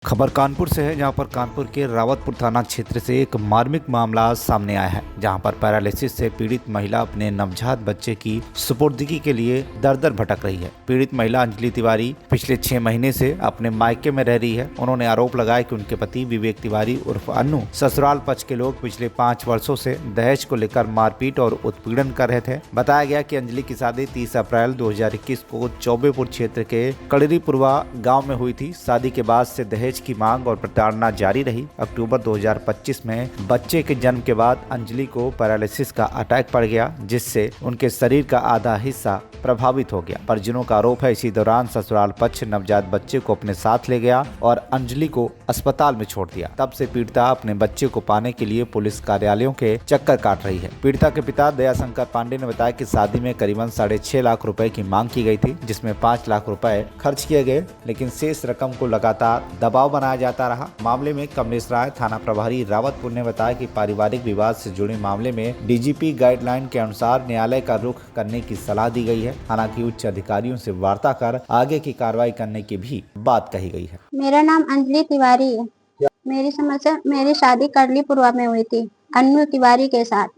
खबर कानपुर से है, जहां पर कानपुर के रावतपुर थाना क्षेत्र से एक मार्मिक मामला सामने आया है, जहां पर पैरालिसिस से पीड़ित महिला अपने नवजात बच्चे की सुपुर्दगी के लिए दर दर भटक रही है। पीड़ित महिला अंजलि तिवारी पिछले 6 महीने से अपने मायके में रह रही है। उन्होंने आरोप लगाया कि उनके पति विवेक तिवारी उर्फ अन्नू ससुराल पक्ष के लोग पिछले 5 वर्षों से दहेज को लेकर मारपीट और उत्पीड़न कर रहे थे। बताया गया कि अंजलि की शादी 30 अप्रैल 2021 को चौबेपुर क्षेत्र के कड़रीपुरवा गाँव में हुई थी। शादी के बाद से दहेज की मांग और प्रताड़ना जारी रही। अक्टूबर 2025 में बच्चे के जन्म के बाद अंजलि को पैरालिसिस का अटैक पड़ गया, जिससे उनके शरीर का आधा हिस्सा प्रभावित हो गया। परिजनों का आरोप है इसी दौरान ससुराल पक्ष नवजात बच्चे को अपने साथ ले गया और अंजलि को अस्पताल में छोड़ दिया। तब से पीड़िता अपने बच्चे को पाने के लिए पुलिस कार्यालयों के चक्कर काट रही है। पीड़िता के पिता दयाशंकर पांडे ने बताया कि शादी में करीबन 6.5 लाख रुपए की मांग की गई थी, जिसमें 5 लाख रुपए खर्च किए गए, लेकिन शेष रकम को लगातार दबाव बनाया जाता रहा। मामले में कमलेश राय थाना प्रभारी रावतपुर ने बताया कि पारिवारिक विवाद से जुड़े मामले में डीजीपी गाइडलाइन के अनुसार न्यायालय का रुख करने की सलाह दी गई है। हालांकि उच्च अधिकारियों से वार्ता कर आगे की कार्रवाई करने की भी बात कही गई है। मेरा नाम अंजलि तिवारी है। मेरी शादी कड़लीपुरवा में हुई थी अन्नू तिवारी के साथ।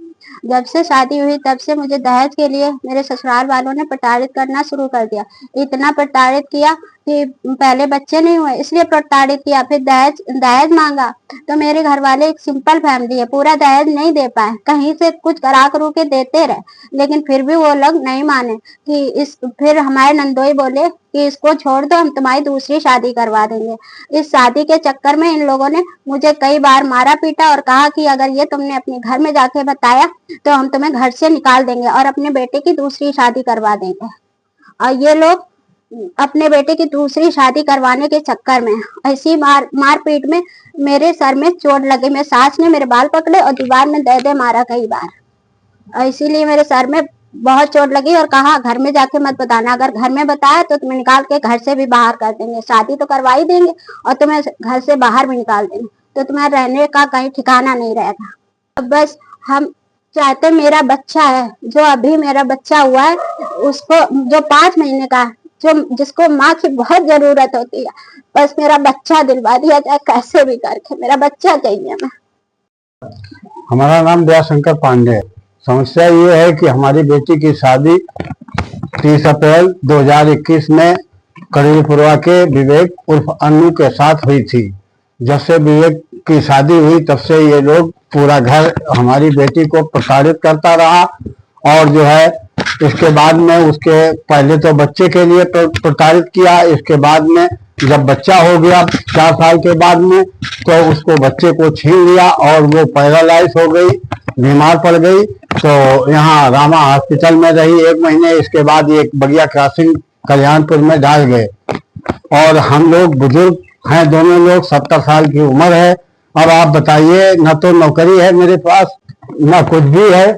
जब से शादी हुई तब से मुझे दहेज के लिए मेरे ससुराल वालों ने प्रताड़ित करना शुरू कर दिया। इतना प्रताड़ित किया कि पहले बच्चे नहीं हुए इसलिए प्रताड़ित किया, फिर दहेज मांगा। तो मेरे घर वाले एक सिंपल फैमिली है, पूरा दहेज नहीं दे पाए, कहीं से कुछ करा करू के देते रहे, लेकिन फिर भी वो लोग नहीं माने कि फिर हमारे नंदोई बोले कि इसको छोड़ दो, हम तुम्हारी दूसरी शादी करवा देंगे। इस शादी के चक्कर में इन लोगों ने मुझे कई बार मारा पीटा और कहा कि अगर ये तुमने अपने घर में जाके बताया तो हम तुम्हें घर से निकाल देंगे और अपने बेटे की दूसरी शादी करवा देंगे। और ये लोग अपने बेटे की दूसरी शादी करवाने के चक्कर में ऐसी मारपीट में मेरे सर में चोट लगी। मेरे सास ने मेरे बाल पकड़े और दीवार में दे मारा कई बार। इसीलिए मेरे सर में बहुत चोट लगी और कहा घर में जाके मत बताना, अगर घर में बताया तो तुम्हें निकाल के घर से भी बाहर कर देंगे। शादी तो करवा ही देंगे और तुम्हें घर से बाहर भी निकाल देंगे, तो तुम्हें रहने का कहीं ठिकाना नहीं रहेगा। अब बस हम चाहते, मेरा बच्चा है जो अभी मेरा बच्चा हुआ है, उसको जो 5 महीने का है, जिसको माँ की बहुत जरूरत होती है, बस मेरा बच्चा दिलवा दिया जाए कैसे भी करके, मेरा बच्चा चाहिए। मैं हमारा नाम दयाशंकर पांडे है। समस्या ये है कि हमारी बेटी की शादी 30 अप्रैल 2021 में कड़रीपुरवा के विवेक उर्फ अन्नू के साथ हुई थी। जब से विवेक की शादी हुई तब से ये लोग पूरा घर हमारी बेटी को प्रताड़ित करता रहा और जो है इसके बाद में उसके पहले तो बच्चे के लिए प्रताड़ित किया। इसके बाद में जब बच्चा हो गया 4 साल के बाद में तो उसको बच्चे को छीन लिया और वो पैरालाइज हो गई, बीमार पड़ गई। तो यहाँ रामा हॉस्पिटल में रही 1 महीने। इसके बाद एक बगिया क्रॉसिंग कल्याणपुर में डाल गए। और हम लोग बुजुर्ग हैं, दोनों लोग 70 साल की उम्र है। और आप बताइए, न तो नौकरी है मेरे पास न कुछ भी है,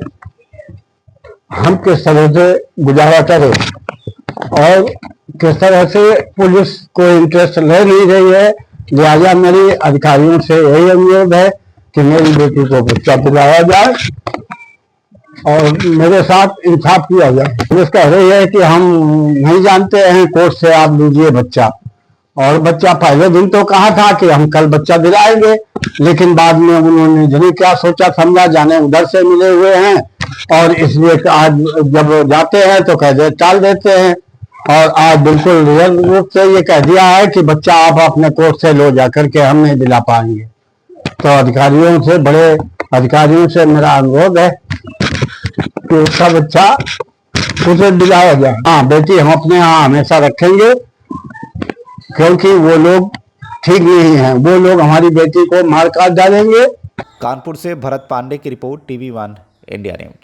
हम किस तरह से गुजारा करें। और किस तरह से पुलिस को इंटरेस्ट ले नहीं रही है। लिहाजा मेरी अधिकारियों से यही अनुरोध है कि मेरी बेटी को बच्चा दिलाया जाए और मेरे साथ इंसाफ किया जाए। पुलिस कह रही है कि हम नहीं जानते हैं, कोर्ट से आप लीजिए बच्चा। और बच्चा पहले दिन तो कहा था कि हम कल बच्चा दिलाएंगे, लेकिन बाद में उन्होंने जाने क्या सोचा समझा, जाने उधर से मिले हुए हैं और इसलिए आज जब जाते हैं तो कह टाल देते हैं। और आज बिल्कुल रियल रूप से ये कह दिया है कि बच्चा आप अपने कोर्ट से लो जाकर के, हम नहीं दिला पाएंगे। तो अधिकारियों से, बड़े अधिकारियों से मेरा अनुरोध है कि उसका बच्चा उसे दिलाया जाए। हाँ, बेटी हम अपने यहाँ हमेशा रखेंगे, क्योंकि वो लोग ठीक नहीं है, वो लोग हमारी बेटी को मार काट डालेंगे। कानपुर से भरत पांडे की रिपोर्ट, TV1 इंडिया न्यूज।